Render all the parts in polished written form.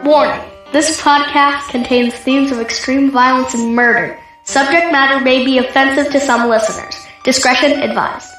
Warning, this podcast contains themes of extreme violence and murder. Subject matter may be offensive to some listeners. Discretion advised.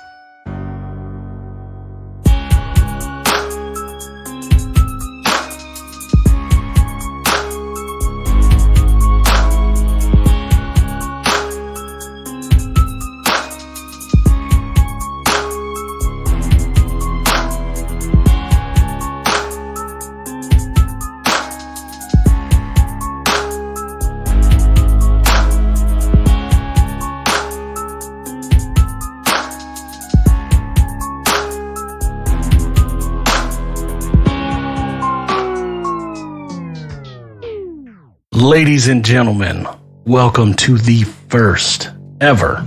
Ladies and gentlemen, welcome to the first ever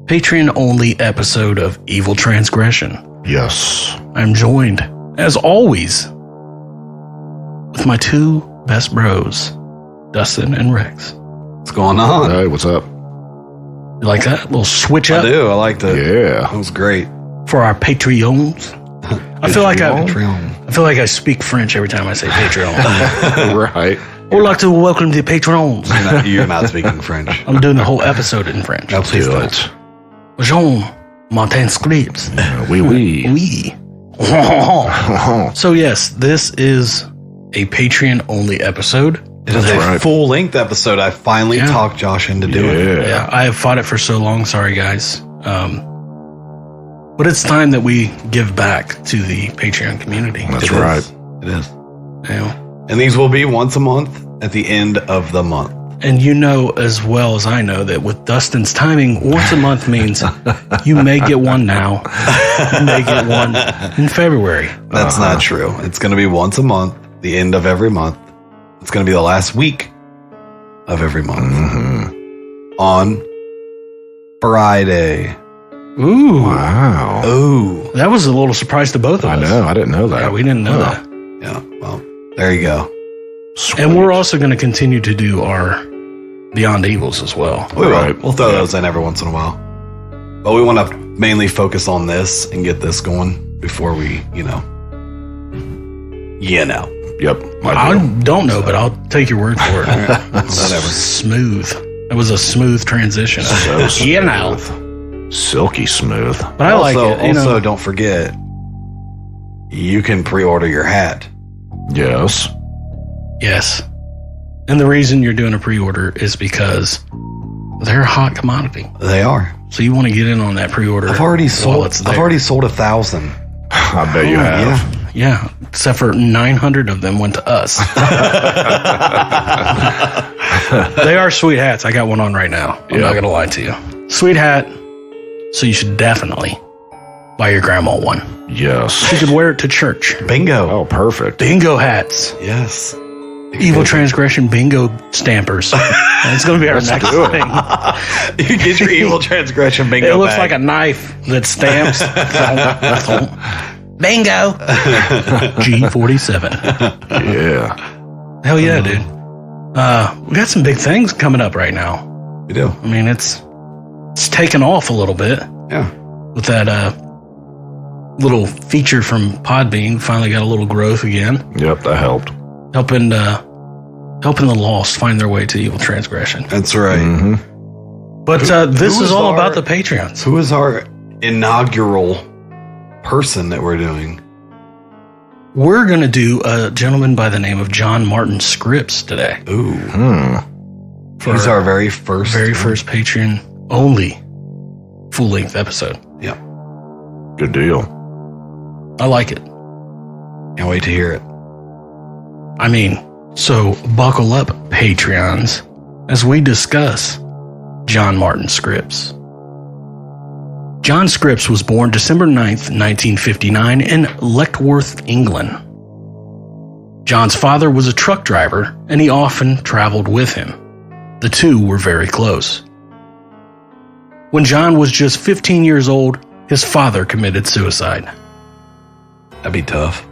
Patreon-only episode of Evil Transgression. Yes. I'm joined, as always, with my two best bros, Dustin and Rex. What's going on? Hey, what's up? You like that? A little switch up? I do. I like that. Yeah. That was great. For our Patreons. I feel like I speak French every time I say Patreon. Right. I would like to welcome the patrons. You're not speaking French. I'm doing the whole episode in French. No, please Do don't. it. Jean Martin Scripps. Oui. Oui. So yes, this is a Patreon-only episode. It is That's a right. full-length episode. I finally talked Josh into doing it. Yeah, I have fought it for so long. Sorry, guys. But it's time that we give back to the Patreon community. That's It right. is. It is. Yeah. And these will be once a month at the end of the month. And you know as well as I know that with Dustin's timing, once a month means you may get one now. You may get one in February. That's not true. It's going to be once a month, the end of every month. It's going to be the last week of every month. Mm-hmm. On Friday. Ooh. Wow. Ooh. That was a little surprise to both of I us. know. I didn't know that. Yeah, we didn't know that. Yeah, well, there you go. Sweet. And we're also going to continue to do our Beyond Evils as well. We will. Right. We'll throw those in every once in a while. But we want to mainly focus on this and get this going before we, you know. Yep. I don't know, but I'll take your word for it. Whatever. Smooth. It was a smooth transition. So You know. Silky smooth. But I like it. You Also, know, don't forget, you can pre-order your hat. Yes. yes. And the reason you're doing a pre-order is because they're a hot commodity. They are. So you want to get in on that pre-order. I've already while sold. it's there. I've already sold 1,000. I bet you have. Yeah, except for 900 of them went to us. They are sweet hats. I got one on right now. I'm not going to lie to you. Sweet hat. So you should definitely buy your grandma one. Yes. She could wear it to church. Bingo. Oh, perfect. Bingo hats. Yes. Evil Transgression bingo stampers. It's going to be our next thing. You get your evil transgression bingo. It looks bag. like a knife that stamps. Bingo. G47. Yeah. Hell yeah, dude. We got some big things coming up right now. We do. I mean, it's taken off a little bit Yeah. with that little feature from Podbean. Finally got a little growth again, Yep. That helped. helping the lost find their way to Evil Transgression. That's right. Mm-hmm. But this who is is all our- about the Patreons. Who is our inaugural person that we're doing? We're going to do a gentleman by the name of John Martin Scripps today. Ooh. For He's our very first Patreon only full-length episode. Yeah. Good deal. I like it. Can't wait to hear it. I mean, so buckle up, Patreons, as we discuss John Martin Scripps. John Scripps was born December 9th, 1959 in Leckworth, England. John's father was a truck driver, and he often traveled with him. The two were very close. When John was just 15 years old, his father committed suicide. That'd be tough.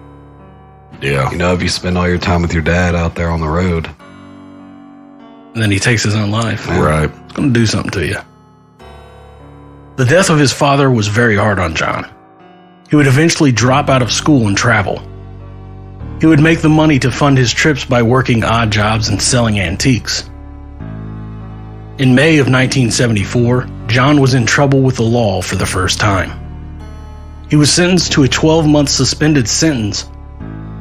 Yeah. You know, if you spend all your time with your dad out there on the road. And then he takes his own life. Right. It's going to do something to you. The death of his father was very hard on John. He would eventually drop out of school and travel. He would make the money to fund his trips by working odd jobs and selling antiques. In May of 1974, John was in trouble with the law for the first time. He was sentenced to a 12-month suspended sentence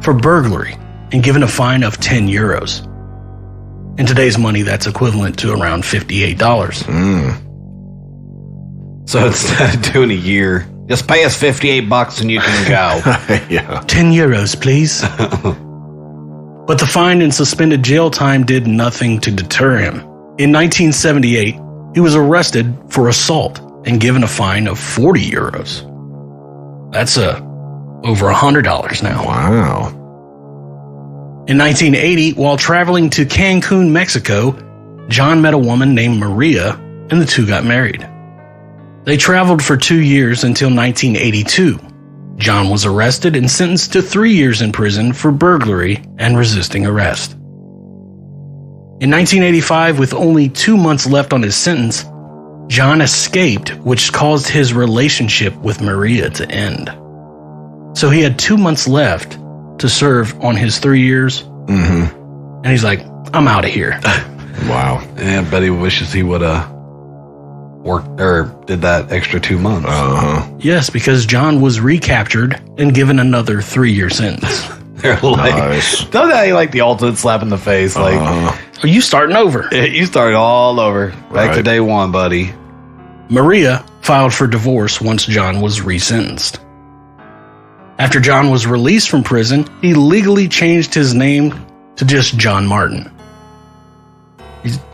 for burglary and given a fine of 10 euros. In today's money, that's equivalent to around $58. So instead of doing a year, just pay us $58 and you can go. Yeah. 10 euros, please. But the fine and suspended jail time did nothing to deter him. In 1978, he was arrested for assault and given a fine of 40 euros. That's over $100 now. Wow. In 1980, while traveling to Cancun, Mexico, John met a woman named Maria, and the two got married. They traveled for 2 years until 1982. John was arrested and sentenced to 3 years in prison for burglary and resisting arrest. In 1985, with only 2 months left on his sentence, John escaped, which caused his relationship with Maria to end. So he had 2 months left to serve on his 3 years. And he's like, I'm out of here. Wow. Yeah, I bet he wishes he would have worked or did that extra 2 months. Yes, because John was recaptured and given another 3-year sentence. They're like, Nice. don't that like the ultimate slap in the face? Like, Are you starting over? you started all over. Back to Right. day one, buddy. Maria filed for divorce once John was resentenced. After John was released from prison, he legally changed his name to just John Martin.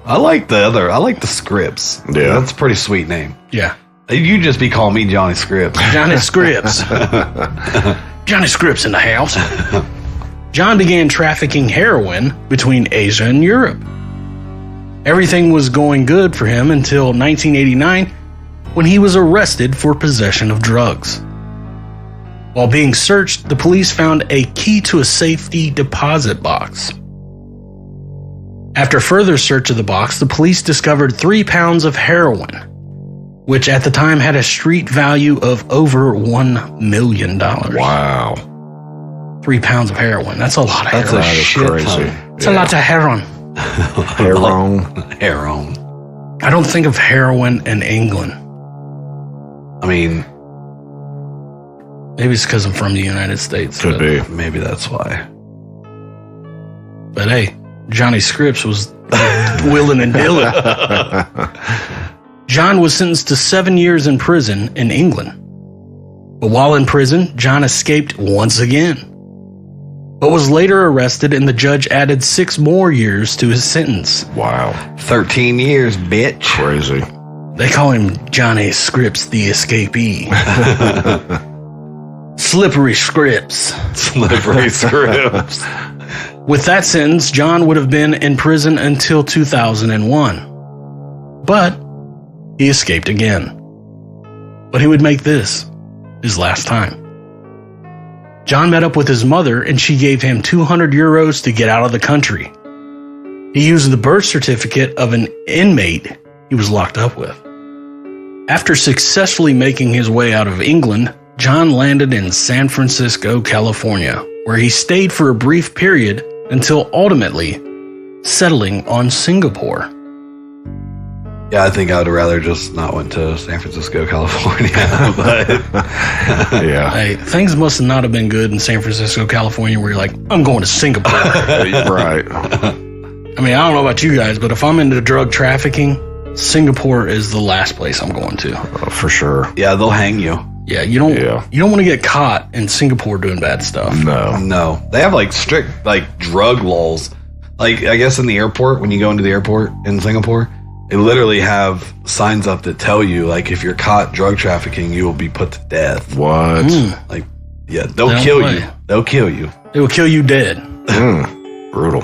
I like the Scripps. Yeah. That's a pretty sweet name. Yeah. You just be calling me Johnny Scripps. Johnny Scripps. Johnny Scripps in the house. John began trafficking heroin between Asia and Europe. Everything was going good for him until 1989, when he was arrested for possession of drugs. While being searched, the police found a key to a safety deposit box. After further search of the box, the police discovered 3 pounds of heroin, which at the time had a street value of over $1 million. Wow. 3 pounds of heroin. That's a lot of That's heroin. a That is shit crazy. ton. It's a lot of heroin. Heroin. Heroin. I don't think of heroin in England. I mean, Maybe it's because I'm from the United States. Could be. maybe that's why. But hey, Johnny Scripps was willing and dealing. John was sentenced to 7 years in prison in England. But while in prison, John escaped once again, but was later arrested, and the judge added 6 more years to his sentence. Wow. 13 years, bitch. Crazy. They call him Johnny Scripps the escapee. Slippery Scripps. Slippery Scripps. With that sentence, John would have been in prison until 2001. But he escaped again. But he would make this his last time. John met up with his mother, and she gave him 200 euros to get out of the country. He used the birth certificate of an inmate he was locked up with. After successfully making his way out of England, John landed in San Francisco, California, where he stayed for a brief period until ultimately settling on Singapore. Yeah, I think I would rather just not went to San Francisco, California. But Yeah. Hey, things must not have been good in San Francisco, California, where you're like, I'm going to Singapore. Right. I mean, I don't know about you guys, but if I'm into drug trafficking, Singapore is the last place I'm going to. For sure. yeah, they'll hang you. Yeah, you don't Yeah. you don't want to get caught in Singapore doing bad stuff. No. No, they have like strict like drug laws. Like I guess in the airport, when you go into the airport in Singapore, they literally have signs up that tell you like if you're caught drug trafficking, you will be put to death. What? Like, yeah, they'll No kill way. you. They'll kill you. It will kill you dead. Brutal.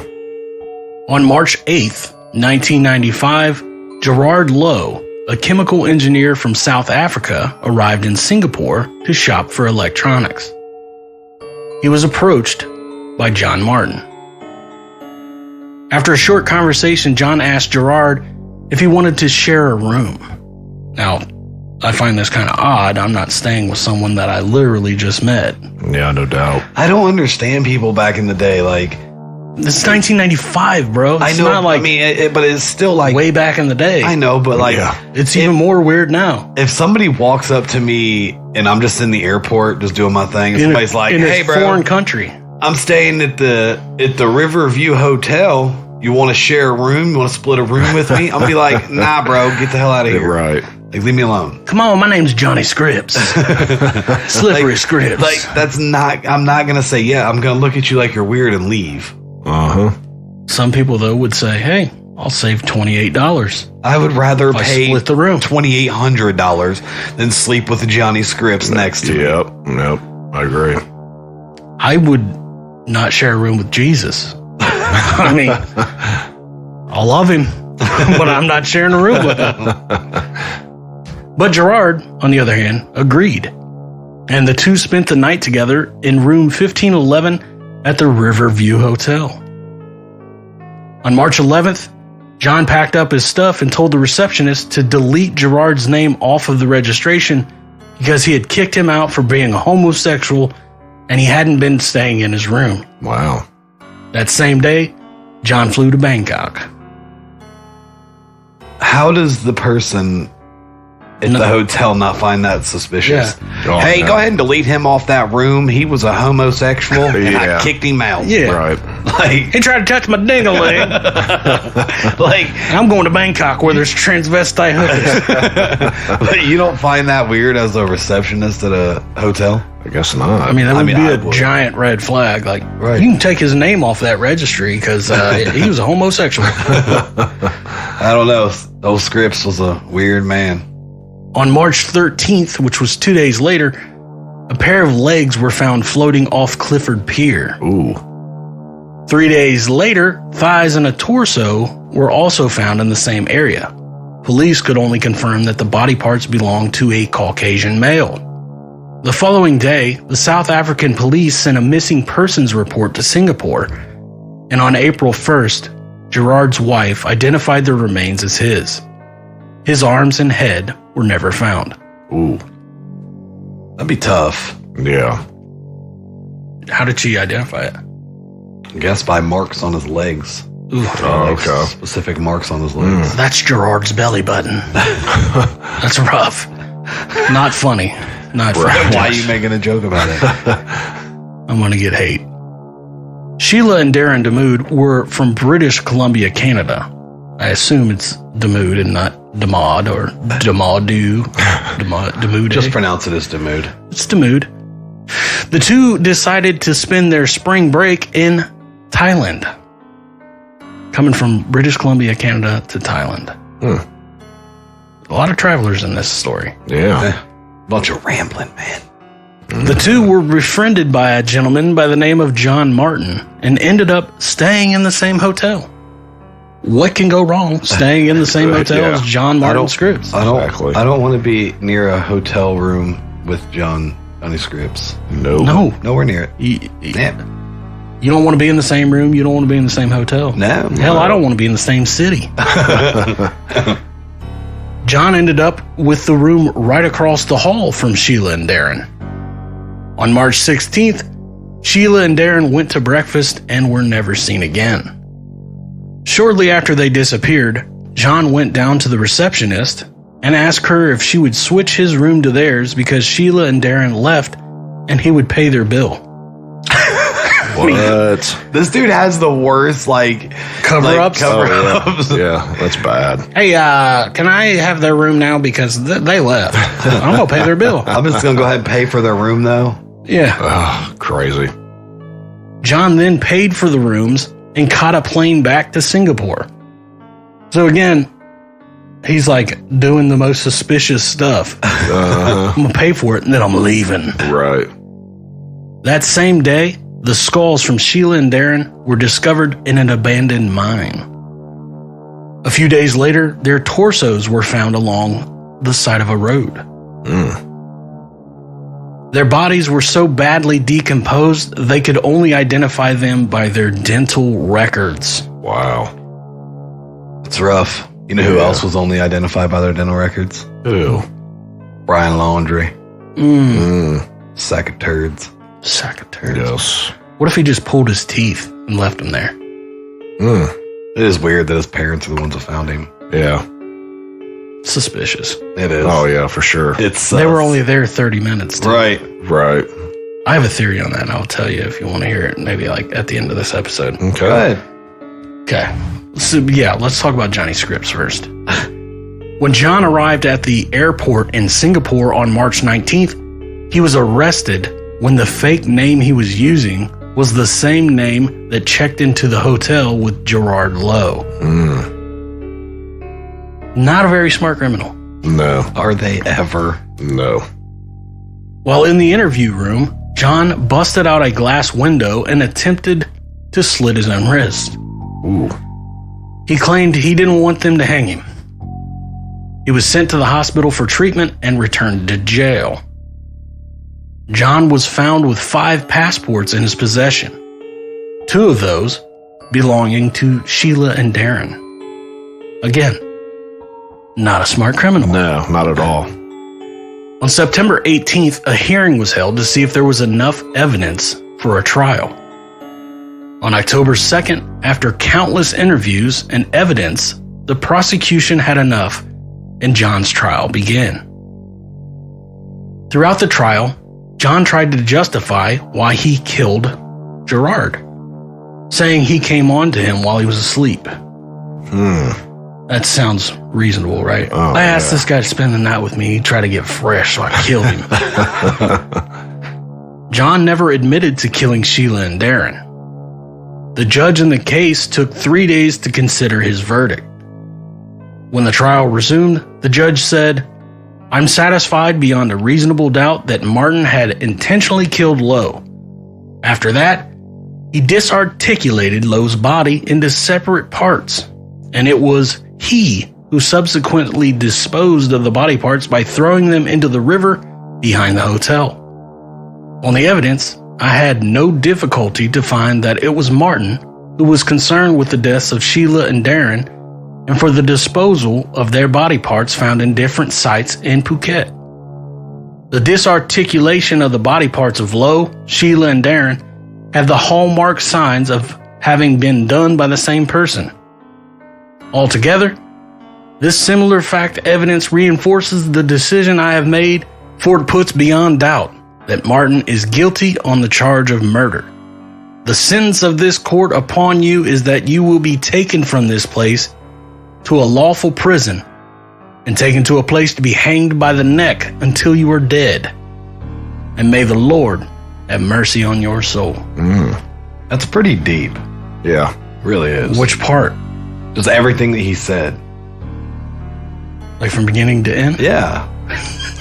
On March 8th, 1995, Gerard Lowe, a chemical engineer from South Africa, arrived in Singapore to shop for electronics. He was approached by John Martin. After a short conversation, John asked Gerard if he wanted to share a room. Now, I find this kind of odd. I'm not staying with someone that I literally just met. Yeah, no doubt. I don't understand people back in the day. Like, This is 1995, bro. It's I know. not like I mean, but it's still like way back in the day. I know, but like, It's even more weird now. if somebody walks up to me and I'm just in the airport, just doing my thing, and somebody's like, in "Hey, a bro, foreign country. I'm staying at the Riverview Hotel. You want to share a room? You want to split a room with me?" I'll be like, "Nah, bro, get the hell out of here. Right. Like, leave me alone." Come on, my name's Johnny Scripps. Slippery Scripps. Like, that's not. I'm not gonna say yeah. I'm gonna look at you like you're weird and leave. Some people though would say, "Hey, I'll save $28. I would rather I pay split the room. $2,800 than sleep with Johnny Scripps next to me. Yep. I agree. I would not share a room with Jesus. I mean, I love him, but I'm not sharing a room with him." But Gerard, on the other hand, agreed. And the two spent the night together in room 1511 at the Riverview Hotel. On March 11th, John packed up his stuff and told the receptionist to delete Gerard's name off of the registration because he had kicked him out for being a homosexual and he hadn't been staying in his room. Wow. That same day, John flew to Bangkok. How does the person at the hotel not find that suspicious? Oh, Hey, no. go ahead and delete him off that room. He was a homosexual, and I Yeah. kicked him out. Yeah. Right. Like, He tried to touch my ding-a-ling. like, I'm going to Bangkok where there's transvestite hookers. but you don't find that weird as a receptionist at a hotel? I guess not. I mean, that would be I a would. giant red flag. Like, Right. you can take his name off that registry because he was a homosexual. I don't know. Old Scripps was a weird man. On March 13th, which was 2 days later, a pair of legs were found floating off Clifford Pier. Ooh. 3 days later, thighs and a torso were also found in the same area. Police could only confirm that the body parts belonged to a Caucasian male. The following day, the South African police sent a missing persons report to Singapore, and on April 1st, Gerard's wife identified the remains as his. His arms and head were never found. Ooh. That'd be tough. Yeah. How did she identify it? I guess by marks on his legs. Ooh, Oh, okay. Specific marks on his legs. that's Gerard's belly button. That's rough. Not funny. Not funny. Why are you making a joke about it? I'm going to get hate. Sheila and Darren DeMood were from British Columbia, Canada. I assume it's DeMood and not DeMaud or Demaudu. Demood. Just pronounce it as Demood. It's DeMood. The two decided to spend their spring break in Thailand. Coming from British Columbia, Canada to Thailand. A lot of travelers in this story. Yeah. Bunch of rambling, man. The two were befriended by a gentleman by the name of John Martin and ended up staying in the same hotel. What can go wrong staying in the same hotel Yeah. as John Martin Scripps? I don't. Exactly. I don't want to be near a hotel room with Johnny Scripps. No. Nowhere near it. You don't want to be in the same room. You don't want to be in the same hotel. No. Hell, I don't want to be in the same city. John ended up with the room right across the hall from Sheila and Darren. On March 16th, Sheila and Darren went to breakfast and were never seen again. Shortly after they disappeared, John went down to the receptionist and asked her if she would switch his room to theirs because Sheila and Darren left and he would pay their bill. What? This dude has the worst Cover-ups? Cover-ups. Yeah, that's bad. Hey, can I have their room now because they left? I'm going to pay their bill. I'm just gonna go ahead and pay for their room though. Yeah. Oh, crazy. John then paid for the rooms and caught a plane back to Singapore. So again, he's like doing the most suspicious stuff. I'm going to pay for it and then I'm leaving. Right. That same day, the skulls from Sheila and Darren were discovered in an abandoned mine. A few days later, their torsos were found along the side of a road. Their bodies were so badly decomposed, they could only identify them by their dental records. Wow. It's rough. You know who else was only identified by their dental records? Ew. Brian Laundrie. Sack of turds. Sack of turds. Yes. What if he just pulled his teeth and left him there? It is weird that his parents are the ones that found him. Yeah. Suspicious. It is. Oh, yeah, for sure. They were only there 30 minutes. Too. Right. Right. I have a theory on that, and I'll tell you if you want to hear it, maybe like at the end of this episode. Okay. Go ahead. Okay. So, yeah, let's talk about Johnny Scripps first. When John arrived at the airport in Singapore on March 19th, he was arrested when the fake name he was using was the same name that checked into the hotel with Gerard Lowe. Not a very smart criminal. No. Are they ever? No. While in the interview room, John busted out a glass window and attempted to slit his own wrist. Ooh. He claimed he didn't want them to hang him. He was sent to the hospital for treatment and returned to jail. John was found with 5 passports in his possession, 2 of those belonging to Sheila and Darren. Again, not a smart criminal. No, not at all. On September 18th, a hearing was held to see if there was enough evidence for a trial. On October 2nd, after countless interviews and evidence, the prosecution had enough and John's trial began. Throughout the trial, John tried to justify why he killed Gerard, saying he came on to him while he was asleep. That sounds reasonable, right? Oh, I asked this guy to spend the night with me. He tried to get fresh, so I killed him. John never admitted to killing Sheila and Darren. The judge in the case took 3 days to consider his verdict. When the trial resumed, the judge said, "I'm satisfied beyond a reasonable doubt that Martin had intentionally killed Lowe. After that, he disarticulated Lowe's body into separate parts, and it was he who subsequently disposed of the body parts by throwing them into the river behind the hotel. On the evidence, I had no difficulty to find that it was Martin who was concerned with the deaths of Sheila and Darren and for the disposal of their body parts found in different sites in Phuket. The disarticulation of the body parts of Lowe, Sheila, and Darren have the hallmark signs of having been done by the same person. Altogether, this similar fact evidence reinforces the decision I have made, for it puts beyond doubt that Martin is guilty on the charge of murder. The sentence of this court upon you is that you will be taken from this place to a lawful prison and taken to a place to be hanged by the neck until you are dead. And may the Lord have mercy on your soul." That's pretty deep. Yeah. Really is. Which part? Just everything that he said. Like from beginning to end? Yeah.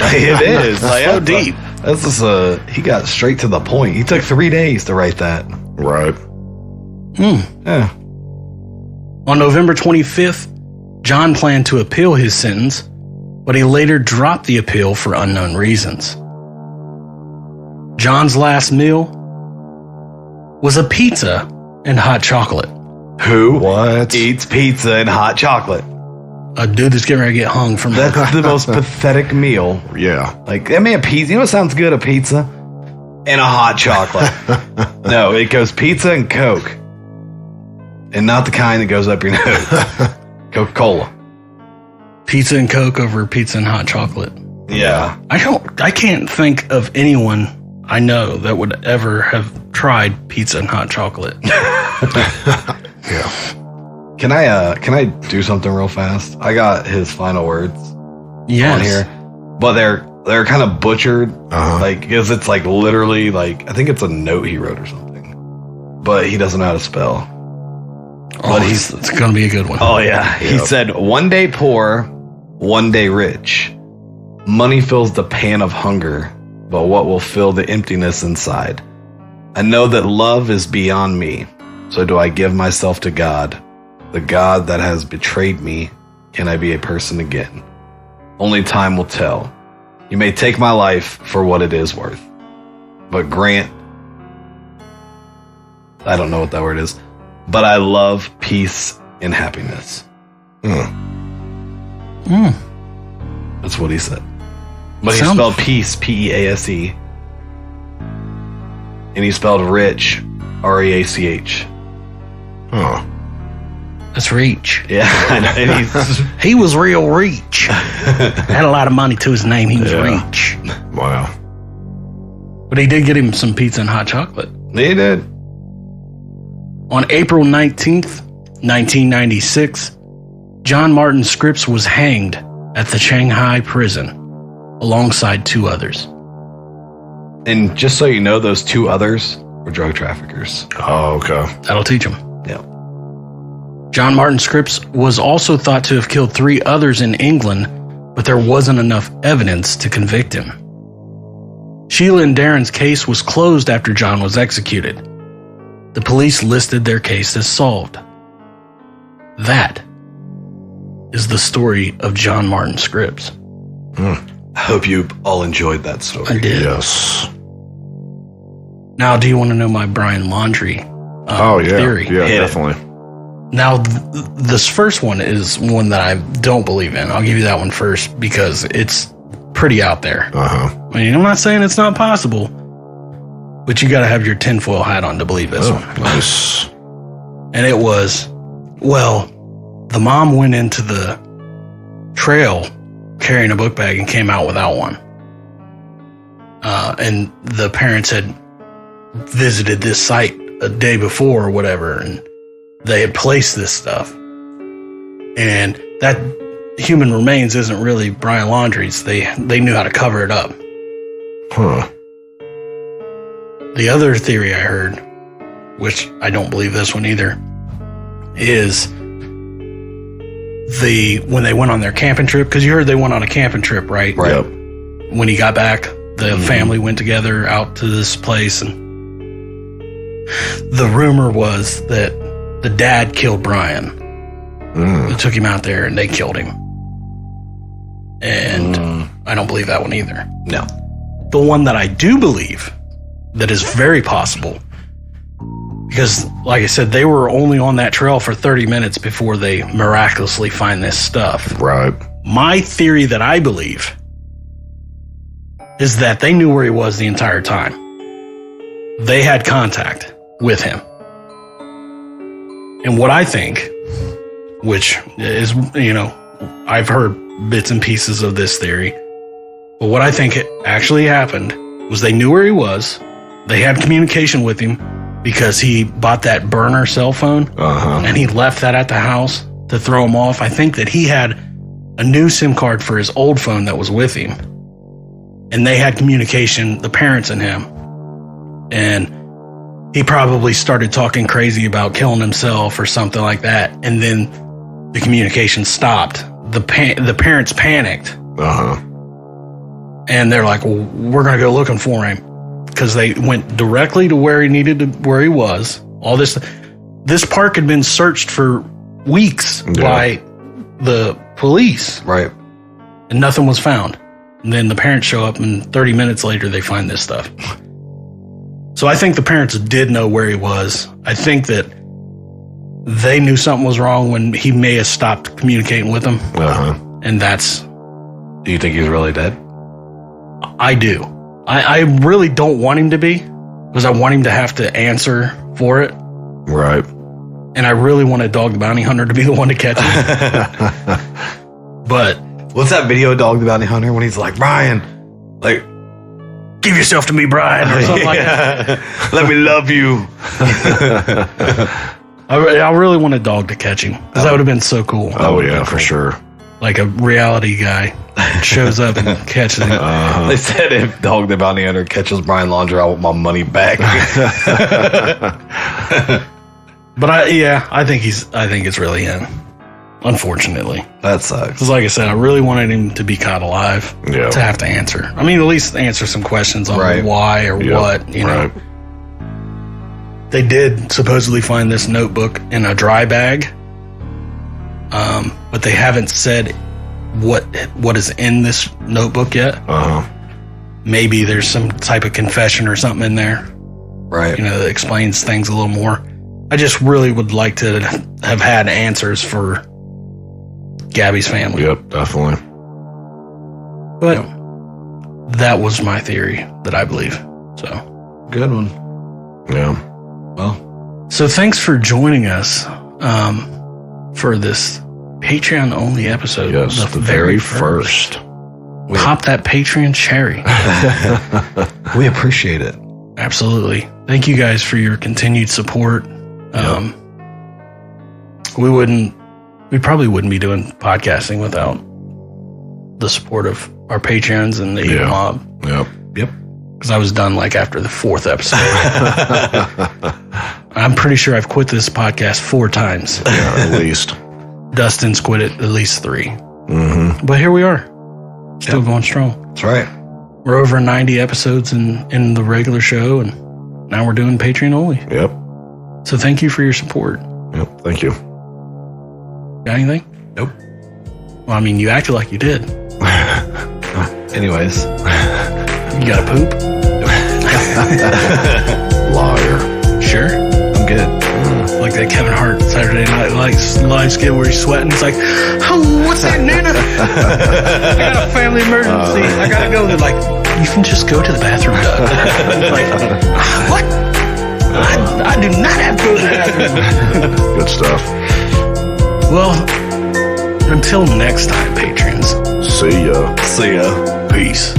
It is. Like, So deep. That's just he got straight to the point. He took 3 days to write that. Right. Yeah. On November 25th, John planned to appeal his sentence, but he later dropped the appeal for unknown reasons. John's last meal was a pizza and hot chocolate. Who What? eats pizza and hot chocolate? A dude that's getting ready to get hung from that. That's the most pathetic meal. Yeah. Like, I mean, a pizza. You know what sounds good? A pizza and a hot chocolate. No, it goes pizza and Coke. And not the kind that goes up your nose. Coca-Cola. Pizza and Coke over pizza and hot chocolate. Yeah. I can't think of anyone I know that would ever have tried pizza and hot chocolate. Yeah. Can I do something real fast? I got his final words Yes. on here, but they're kind of butchered. Like, because it's like literally like, I think it's a note he wrote or something, but he doesn't know how to spell. But it's going to be a good one. Oh yeah. He said, "One day poor, one day rich. Money fills the pan of hunger, but what will fill the emptiness inside? I know that love is beyond me. So do I give myself to God, the God that has betrayed me? Can I be a person again? Only time will tell. You may take my life for what it is worth, but grant," I don't know what that word is, "but I love peace and happiness." That's what he said. But he spelled peace, Peace. And he spelled rich, Reach. Huh. That's Reach. Yeah, and He was real Reach. Had a lot of money to his name. He was Reach. Wow. But he did get him some pizza and hot chocolate. They did. On April 19th, 1996, John Martin Scripps was hanged at the Shanghai prison alongside 2 others. And just so you know, those 2 others were drug traffickers. Oh, okay. That'll teach him. Yeah. John Martin Scripps was also thought to have killed 3 others in England, but there wasn't enough evidence to convict him. Sheila and Darren's case was closed after John was executed. The police listed their case as solved. That is the story of John Martin Scripps. I hope you all enjoyed that story. I did. Yes. Now, do you want to know my Brian Laundrie theory? Yeah, definitely. Now, this first one is one that I don't believe in. I'll give you that one first because it's pretty out there. Uh-huh. I mean, I'm not saying it's not possible, but you got to have your tinfoil hat on to believe this one. Nice. And it was, well, the mom went into the trail carrying a book bag and came out without one. And the parents had visited this site a day before or whatever, and they had placed this stuff. And that human remains isn't really Brian Laundrie's. They knew how to cover it up. Huh. The other theory I heard, which I don't believe this one either, is when they went on their camping trip, because you heard they went on a camping trip, right? Right. Yep. When he got back, the family went together out to this place, and the rumor was that the dad killed Brian. They took him out there and they killed him. And I don't believe that one either. No. The one that I do believe that is very possible, because like I said, they were only on that trail for 30 minutes before they miraculously find this stuff. Right. My theory that I believe is that they knew where he was the entire time. They had contact with him. And what I think, which is, I've heard bits and pieces of this theory, but what I think actually happened was they knew where he was. They had communication with him because he bought that burner cell phone and he left that at the house to throw him off. I think that he had a new SIM card for his old phone that was with him. And they had communication, the parents and him. And he probably started talking crazy about killing himself or something like that. And then the communication stopped. The parents panicked. And they're like, well, we're going to go looking for him. Because they went directly to where he was. All this park had been searched for weeks by the police. Right. And nothing was found. And then the parents show up, and 30 minutes later, they find this stuff. So I think the parents did know where he was. I think that they knew something was wrong when he may have stopped communicating with them. And that's... Do you think he's really dead? I do. I really don't want him to be, because I want him to have to answer for it. Right. And I really want a Dog the Bounty Hunter to be the one to catch him. But... What's that video of Dog the Bounty Hunter when he's like, Brian, like, give yourself to me, Brian, or something like that. Let me love you. I really want a dog to catch him, because that would have been so cool. Oh, yeah, for sure. Like a reality guy shows up and catches him. They said if Dog the Bounty Hunter catches Brian Laundrie, I want my money back. But I think it's really him. Unfortunately, that sucks. Because like I said, I really wanted him to be caught alive. Yeah. To have to answer. I mean, at least answer some questions on why or what. You know. They did supposedly find this notebook in a dry bag, but they haven't said what is in this notebook yet. Maybe there's some type of confession or something in there. Right. That explains things a little more. I just really would like to have had answers for Gabby's family. Yep, definitely. But that was my theory that I believe. So Good one. Yeah. Well, So thanks for joining us for this Patreon only episode. Yes, the very first. Pop that Patreon cherry. we appreciate it. Absolutely. Thank you guys for your continued support. We probably wouldn't be doing podcasting without the support of our Patreons and the Evil Mob. Yep. Because I was done like after the 4th episode. I'm pretty sure I've quit this podcast 4 times. Yeah, at least. Dustin's quit it at least 3. Mm-hmm. But here we are. Still going strong. That's right. We're over 90 episodes in the regular show, and now we're doing Patreon only. Yep. So thank you for your support. Yep. Thank you. Got anything? Nope. Well, I mean, you acted like you did. Anyways. You got to poop? Liar. Sure. I'm good. Like that Kevin Hart Saturday Night Live skit where he's sweating. It's like, oh, what's that, Nana? I got a family emergency. I got to go. They're like, you can just go to the bathroom, Doug. Like, what? I do not have to go to the bathroom. Good stuff. Well, until next time, patrons. See ya. See ya. Peace.